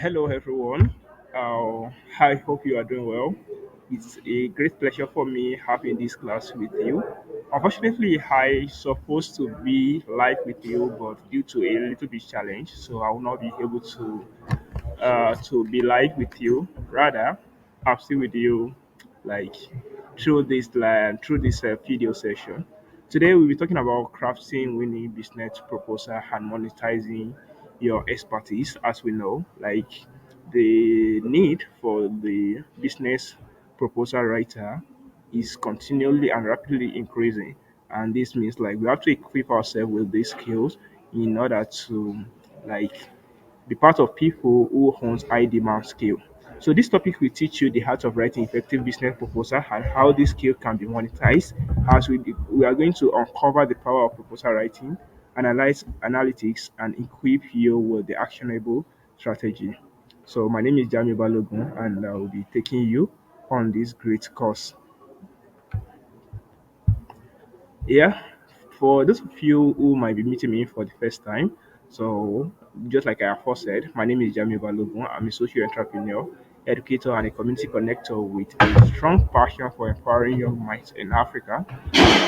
Hello, everyone. I hope you are doing well. It's a great pleasure for me having this class with you. Unfortunately, I supposed to be live with you, but due to a little bit challenge, so I will not be able to be live with you. Rather, I'm still with you, like through this video session. Today, we'll be talking about crafting winning business proposal and monetizing your expertise. As we know, like the need for the business proposal writer is continually and rapidly increasing, and this means like we have to equip ourselves with these skills in order to like be part of people who owns high demand skill. So this topic will teach you the art of writing effective business proposal and how this skill can be monetized. As we are going to uncover the power of proposal writing, analyze analytics, and equip you with the actionable strategy. So my name is Jamiu Balogun, and I will be taking you on this great course. Yeah, for those of you who might be meeting me for the first time, so just like I first said, my name is Jamiu Balogun. I'm a social entrepreneur, educator, and a community connector with a strong passion for empowering young minds in Africa.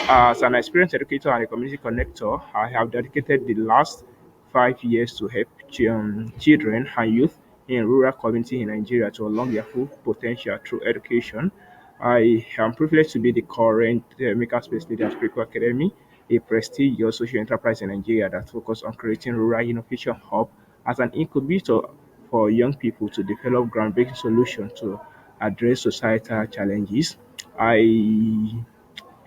As an experienced educator and a community connector, I have dedicated the last 5 years to help children and youth in rural communities in Nigeria to unlock their full potential through education. I am privileged to be the current Makerspace Leader at Spiritual Academy, a prestigious social enterprise in Nigeria that focuses on creating rural innovation hub as an incubator for young people to develop groundbreaking solutions to address societal challenges. I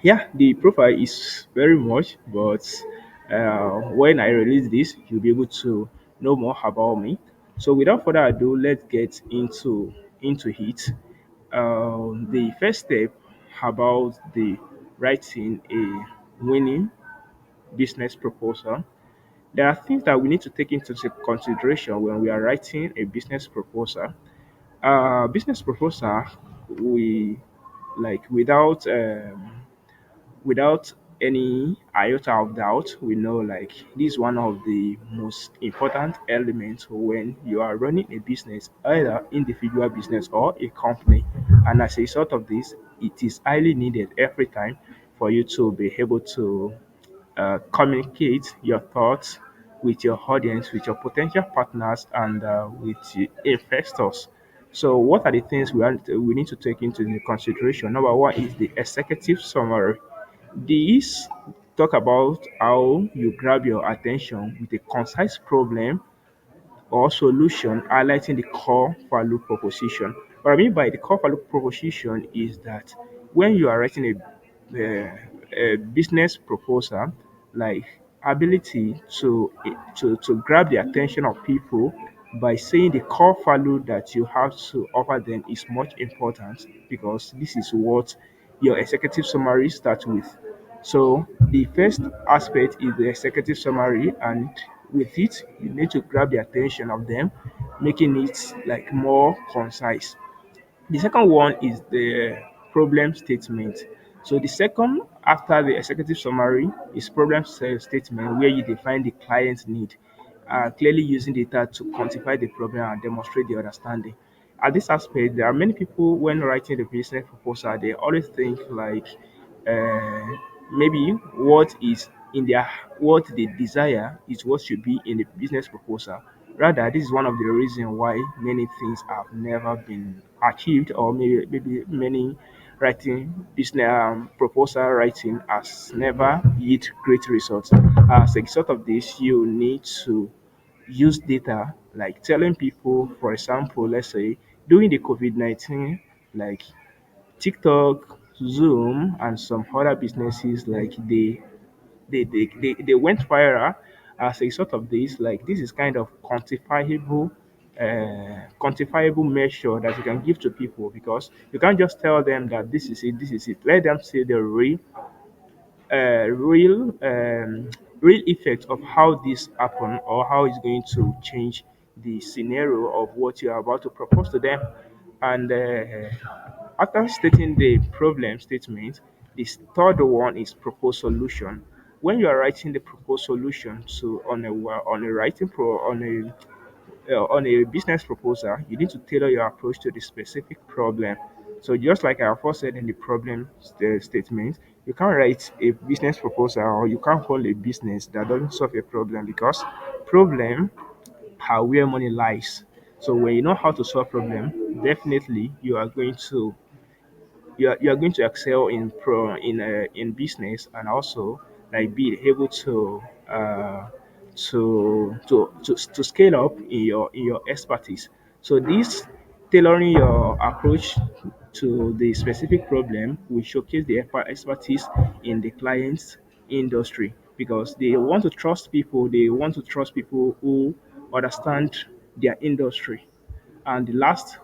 Yeah, the profile is very much, but when I release this, you'll be able to know more about me. So without further ado, let's get into it. The first step about the writing a winning business proposal. There are things that we need to take into consideration when we are writing a business proposal. Business proposal, we like without any iota of doubt, we know like this is one of the most important elements when you are running a business, either individual business or a company. And as a result of this, it is highly needed every time for you to be able to communicate your thoughts with your audience, with your potential partners, and with the investors. So, what are the things we need to take into the consideration? Number one is the executive summary. These talk about how you grab your attention with a concise problem or solution highlighting the core value proposition. What I mean by the core value proposition is that when you are writing a business proposal, like ability to grab the attention of people by saying the core value that you have to offer them is much important because this is what your executive summary starts with. So the first aspect is the executive summary, and with it, you need to grab the attention of them, making it like more concise. The second one is the problem statement. So the second after the executive summary is statement where you define the client's need, clearly using data to quantify the problem and demonstrate the understanding. At this aspect, there are many people when writing the business proposal, they always think like uh, maybe what they desire is what should be in the business proposal. Rather, this is one of the reasons why many things have never been achieved, or maybe many writing business proposal writing has never yield great results. As a result of this, you need to use data like telling people, for example, let's say during the COVID-19, like TikTok, Zoom, and some other businesses like they went viral as a result of this. Like this is kind of quantifiable measure that you can give to people because you can't just tell them that this is it, this is it. Let them see the uh, real um, real effect of how this happen or how it's going to change the scenario of what you are about to propose to them. And after stating the problem statement, the third one is proposed solution. When you are writing the proposed solution to on a writing pro on a on a business proposal, you need to tailor your approach to the specific problem. So just like I first said in the problem statement, you can't write a business proposal or you can't call a business that doesn't solve a problem, because problem are where money lies. So when you know how to solve problem, definitely you are going to excel in business, and also like be able to scale up in your expertise. So this tailoring your approach to the specific problem will showcase the expertise in the client's industry, because they want to trust people who understand their industry. And the last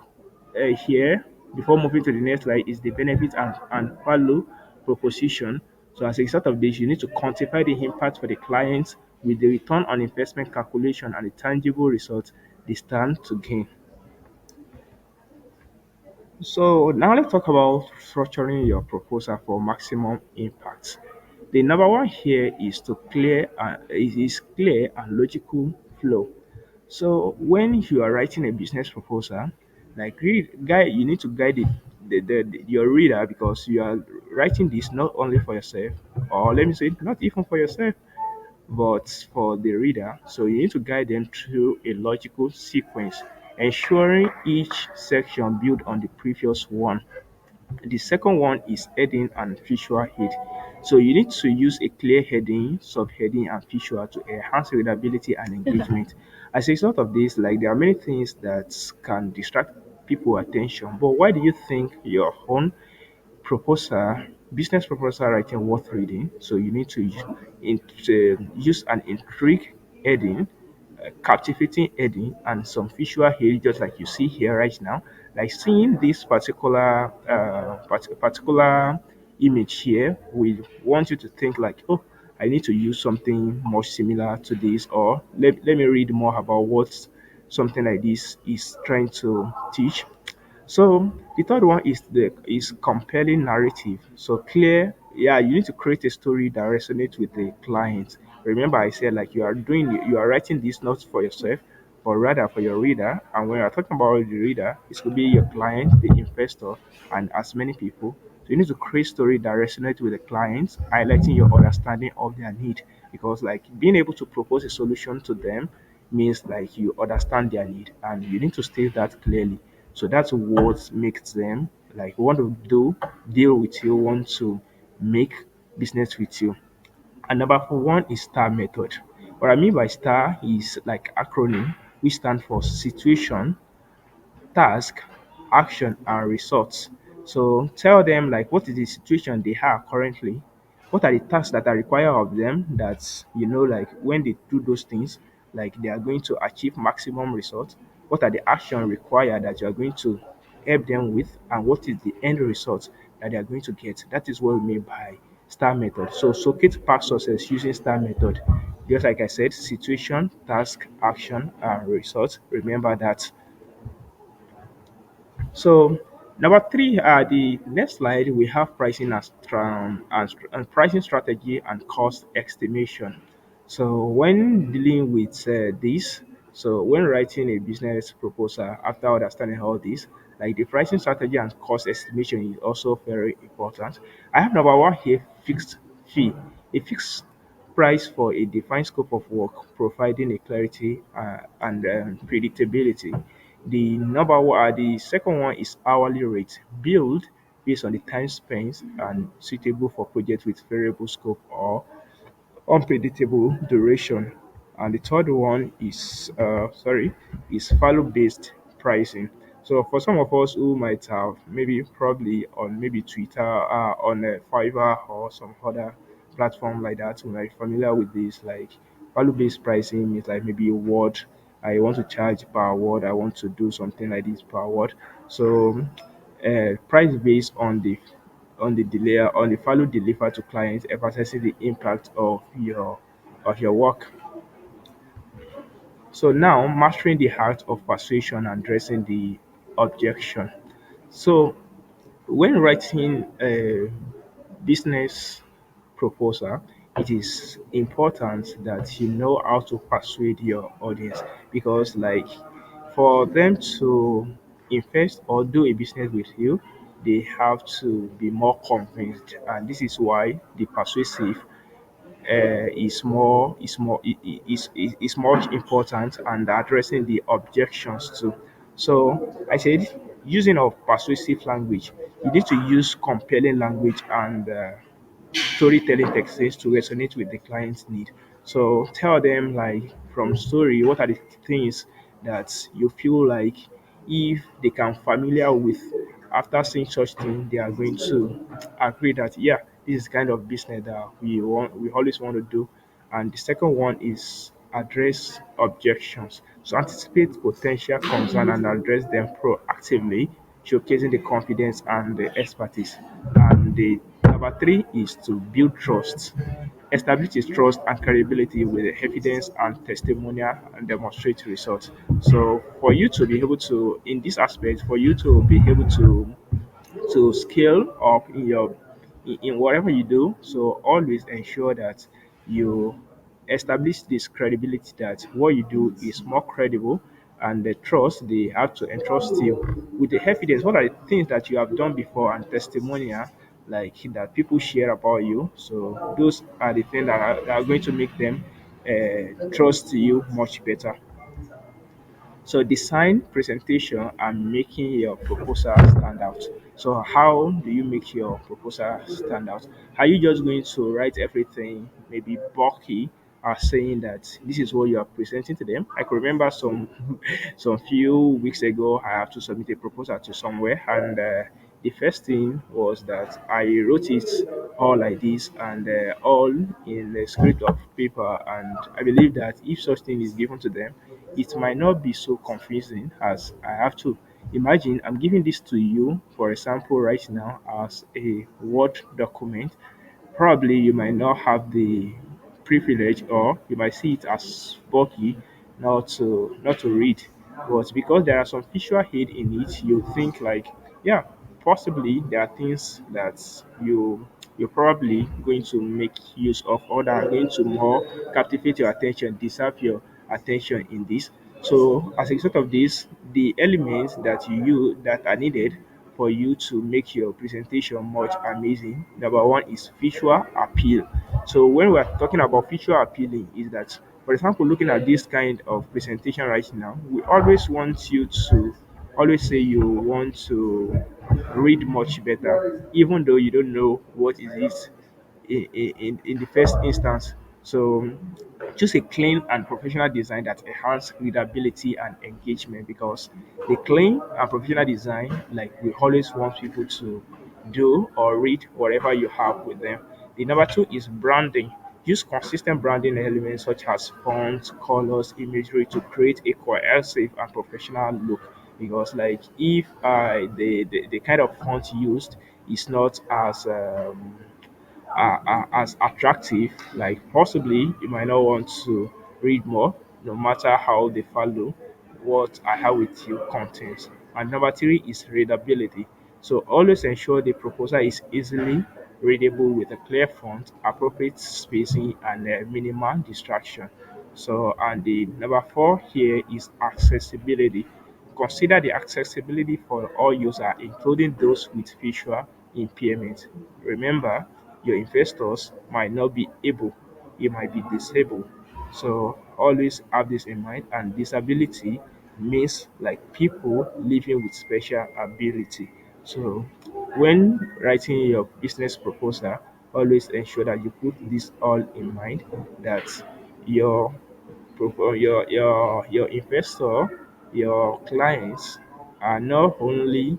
here, before moving to the next slide, is the benefit and value proposition. So as a result of this, you need to quantify the impact for the clients with the return on investment calculation and the tangible results they stand to gain. So now let's talk about structuring your proposal for maximum impact. The number one here is to is clear and logical flow. So when you are writing a business proposal, you need to guide your reader, because you are writing this not only for yourself, or let me say, not even for yourself, but for the reader. So you need to guide them through a logical sequence, ensuring each section build on the previous one. The second one is heading and visual aid. So you need to use a clear heading, subheading, and visual to enhance readability and engagement. As a result of this, like there are many things that can distract people attention. But why do you think your own proposal, business proposal writing worth reading? So you need to use an intrigue heading, captivating heading, and some visual aid, just like you see here right now. Like seeing this particular image here, we want you to think like, oh, I need to use something more similar to this, or let me read more about what something like this is trying to teach. So the third one is compelling narrative. So clear, yeah, you need to create a story that resonates with the client. Remember, I said like you are writing this not for yourself, but rather for your reader. And when you're talking about the reader, it could be your client, the investor, and as many people. So you need to create story that resonates with the clients, highlighting your understanding of their need. Because like being able to propose a solution to them means like you understand their need, and you need to state that clearly. So that's what makes them like want to deal with you, want to make business with you. And number one is STAR method. What I mean by STAR is like acronym, which stand for situation, task, action, and results. So tell them like what is the situation they have currently, what are the tasks that are required of them, that like when they do those things, like they are going to achieve maximum results. What are the action required that you are going to help them with, and what is the end result that they are going to get. That is what we mean by STAR method. So Socate past success using STAR method. Just like I said, situation, task, action, and result. Remember that. So number three, the next slide, we have pricing and pricing strategy and cost estimation. So when dealing with this, so when writing a business proposal, after understanding all this, like the pricing strategy and cost estimation is also very important. I have number one here, fixed fee. A fixed price for a defined scope of work, providing a clarity and predictability. The second one is hourly rate, billed based on the time spent and suitable for projects with variable scope or unpredictable duration. And the third one is value based pricing. So for some of us who might have maybe probably on maybe Twitter, on Fiverr or some other platform like that, we might be familiar with this. Like value based pricing is like maybe a word. I want to charge per word. I want to do something like this per word. So price based on the delay on the value delivered to clients, emphasizing the impact of your work. So now mastering the art of persuasion and addressing the objection. So when writing a business proposal, it is important that you know how to persuade your audience, because like for them to invest or do a business with you, they have to be more convinced, and this is why the persuasive is much important, and addressing the objections too. So I said, using of persuasive language, you need to use compelling language and storytelling techniques to resonate with the client's need. So tell them like from story, what are the things that you feel like if they can familiar with, after seeing such thing, they are going to agree that yeah, this is kind of business that we always want to do. And the second one is address objections. So anticipate potential concern and address them proactively, showcasing the confidence and the expertise. And the number three is to build trust. Establish his trust and credibility with evidence and testimonial and demonstrate results. So for you to be able to, in this aspect, for you to be able to scale up in your in whatever you do. So always ensure that you establish this credibility, that what you do is more credible, and the trust, they have to entrust you with the evidence. What are the things that you have done before, and testimonial like that people share about you. So those are the things that are going to make them trust you much better. So design, presentation, and making your proposal stand out. So how do you make your proposal stand out? Are you just going to write everything, maybe bulky, or saying that this is what you are presenting to them? I could remember some few weeks ago, I have to submit a proposal to somewhere, and the first thing was that I wrote it all like this, and all in a script of paper. And I believe that if such thing is given to them, it might not be so confusing, as I have to imagine I'm giving this to you, for example, right now as a Word document. Probably you might not have the privilege, or you might see it as bulky, not to read. But because there are some visual aid in it, you think like, yeah, possibly there are things that you're probably going to make use of, or that are going to more captivate your attention, deserve your attention in this. So as a result of this, the elements that that are needed for you to make your presentation much amazing. Number one is visual appeal. So when we're talking about visual appealing, is that, for example, looking at this kind of presentation right now, we always want you to always say you want to read much better, even though you don't know what is it in the first instance. So choose a clean and professional design that enhance readability and engagement, because the clean and professional design, like we always want people to do or read whatever you have with them. The number two is branding. Use consistent branding elements such as fonts, colors, imagery to create a cohesive and professional look. Because like if the kind of font used is not as attractive, like possibly you might not want to read more, no matter how they follow what I have with you contains. And number three is readability. So always ensure the proposal is easily readable with a clear font, appropriate spacing, and minimal distraction. So, and the number four here is accessibility. Consider the accessibility for all users, including those with visual impairment. Remember, your investors might not be able, you might be disabled. So always have this in mind. And disability means like people living with special ability. So when writing your business proposal, always ensure that you put this all in mind, that your your investor, your clients are not only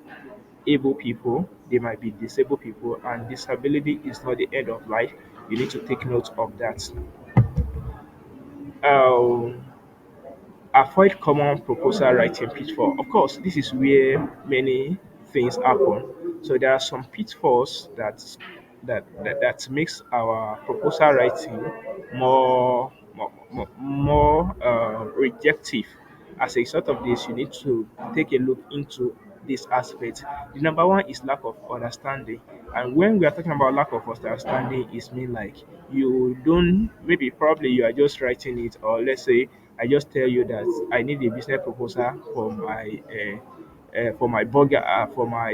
able people, they might be disabled people, and disability is not the end of life. You need to take note of that. Um, Avoid common proposal writing pitfall. Of course, this is where many things happen. So there are some pitfalls that makes our proposal writing more rejective. As a result of this, you need to take a look into this aspect. The number one is lack of understanding. And when we are talking about lack of understanding, it's mean like you don't, maybe probably you are just writing it, or let's say I just tell you that I need a business proposal for my burger, for my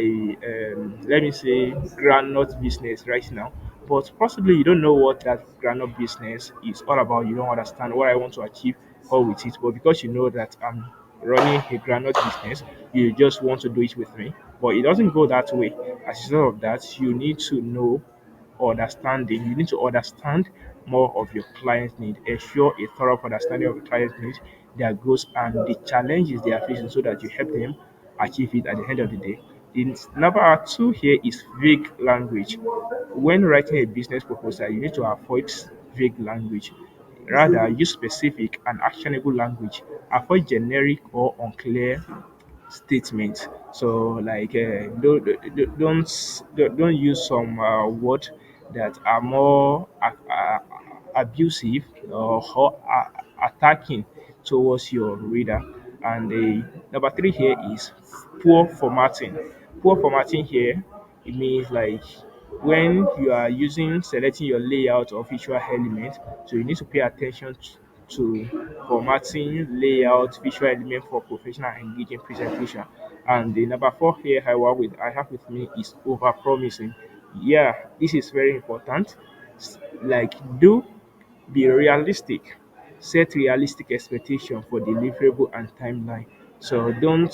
let me say granite business right now. But possibly you don't know what that granite business is all about. You don't understand what I want to achieve all with it. But because you know that I'm running a granite business, you just want to do it with me. But it doesn't go that way. As a result of that, you need to know understanding. You need to understand more of your client's need, ensure a thorough understanding of your client's needs, their goals, and the challenges they are facing so that you help them achieve it at the end of the day. The number two here is vague language. When writing a business proposal, you need to avoid vague language. Rather, use specific and actionable language. Avoid generic or unclear statement. So like don't use some words that are more abusive or attacking towards your reader. And the number three here is poor formatting. Poor formatting here, it means like when you are using selecting your layout or visual element, so you need to pay attention to formatting, layout, visual element for professional and engaging presentation. And the number four here I have with me is over promising. Yeah, this is very important. Like do be realistic. Set realistic expectation for deliverable and timeline. So don't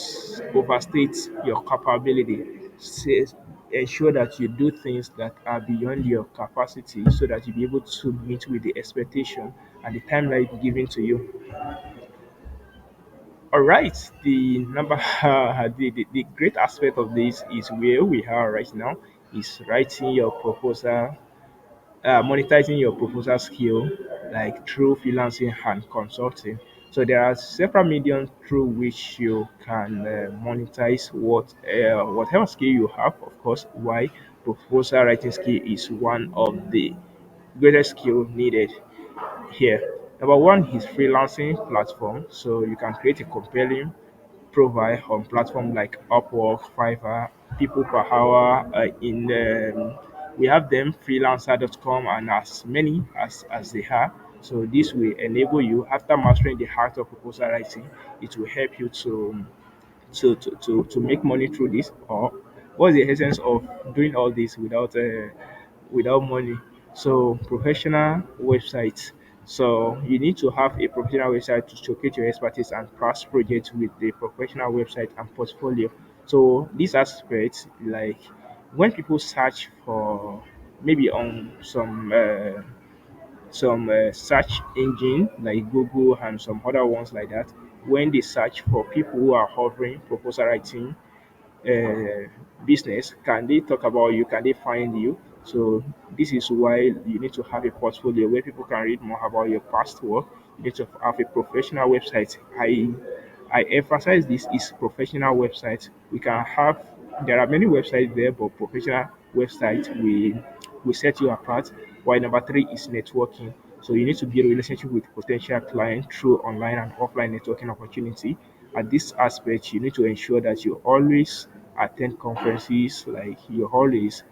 overstate your capability. Say, ensure that you do things that are beyond your capacity so that you'll be able to meet with the expectation and the timeline given to you. All right, the number the great aspect of this is where we are right now is writing your proposal, monetizing your proposal skill like through freelancing and consulting. So there are several mediums through which you can monetize whatever skill you have. Of course, why proposal writing skill is one of the greatest skill needed here. Number one is freelancing platform. So you can create a compelling profile on platform like Upwork, Fiverr, people per hour. We have them freelancer.com and as many as they are. So this will enable you after mastering the art of proposal writing. It will help you to make money through this, or what's the essence of doing all this without money? So professional websites. So you need to have a professional website to showcase your expertise and past projects with the professional website and portfolio. So these aspects, like when people search for maybe on some search engine like Google and some other ones like that, when they search for people who are hovering proposal writing uh, business, can they talk about you? Can they find you? So this is why you need to have a portfolio where people can read more about your past work. You need to have a professional website. I emphasize this is professional website. We can have there are many websites there, but professional website we set you apart. While number three is networking. So you need to build a relationship with potential clients through online and offline networking opportunity. At this aspect, you need to ensure that you always attend conferences, like you always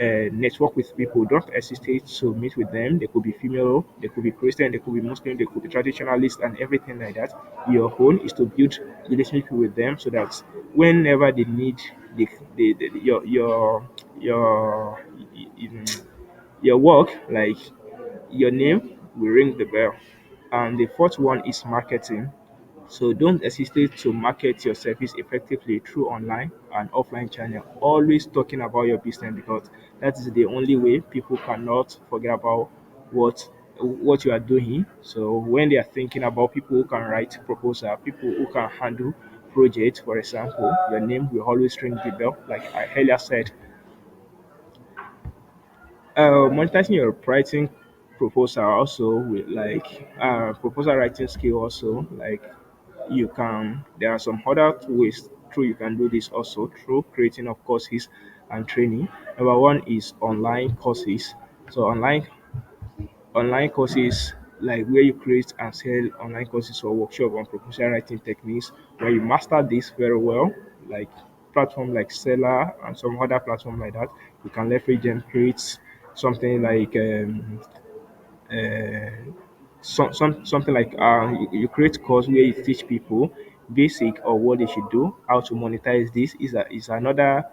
network with people. Don't hesitate to meet with them. They could be female, they could be Christian, they could be Muslim, they could be traditionalist, and everything like that. Your goal is to build relationship with them so that whenever they need your your work, like your name will ring the bell. And the fourth one is marketing. So don't hesitate to market your service effectively through online and offline channel. Always talking about your business because that is the only way people cannot forget about what you are doing. So when they are thinking about people who can write proposal, people who can handle projects, for example, your name will always ring the bell. Like I earlier said, monetizing your writing proposal also with like proposal writing skill also like you can there are some other ways through you can do this also through creating of courses and training. Number one is online courses. So online courses like where you create and sell online courses or workshop on proposal writing techniques. When you master this very well, like platform like Seller and some other platform like that. You can leverage them, create something like uh, something like you create course where you teach people basic or what they should do, how to monetize this is another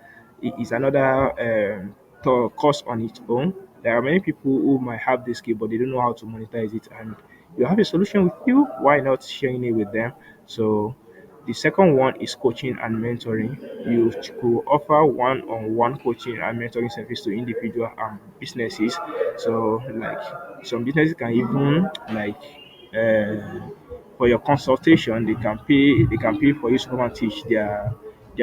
course on its own. There are many people who might have this skill but they don't know how to monetize it, and you have a solution with you. Why not sharing it with them? So the second one is coaching and mentoring. You could offer one-on-one coaching and mentoring service to individual and businesses. So, like some businesses can even uh, for your consultation, they can pay for you to come and teach their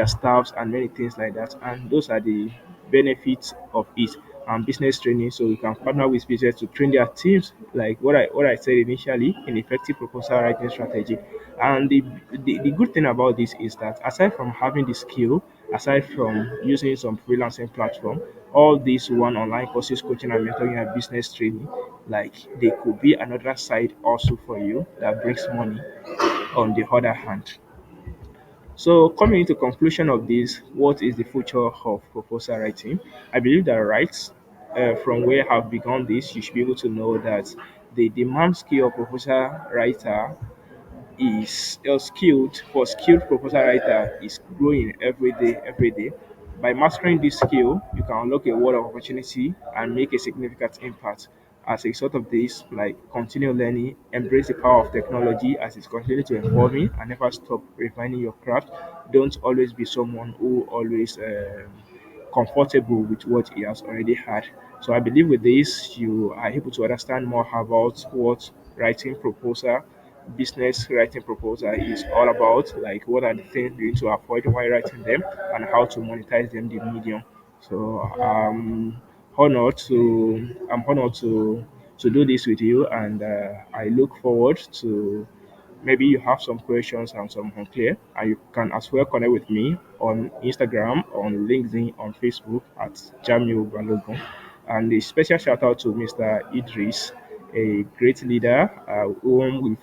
staffs and many things like that. And those are the benefits of it. And business training, so you can partner with business to train their teams, like what I said initially, in effective proposal writing strategy. And the good thing about this is that aside from having the skill, aside from using some freelancing platform, all these one online courses, coaching and mentoring and business training, like they could be another side also for you that brings money on the other hand. So coming into conclusion of this, what is the future of proposal writing? I believe that from where I've begun this, you should be able to know that the demand skill of proposal writer is skilled proposal writer is growing every day. By mastering this skill, you can unlock a world of opportunity and make a significant impact. As a result of this, like continue learning, embrace the power of technology as it's continuing to evolving, and never stop refining your craft. Don't always be someone who always comfortable with what he has already had. So I believe with this, you are able to understand more about what writing proposal, business writing proposal is all about. Like what are the things you need to avoid while writing them, and how to monetize them, the medium. So I'm honored to do this with you, and I look forward to maybe you have some questions and some unclear, and you can as well connect with me on Instagram, on LinkedIn, on Facebook at Jamiu Balogun. And a special shout out to Mr. Idris, a great leader whom we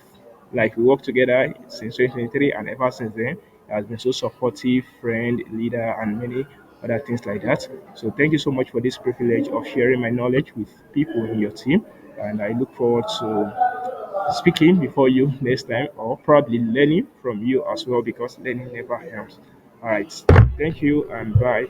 worked together since 2023, and ever since then he has been so supportive, friend, leader, and many other things like that. So thank you so much for this privilege of sharing my knowledge with people in your team, and I look forward to speaking before you next time, or probably learning from you as well, because learning never ends. All right. Thank you and bye.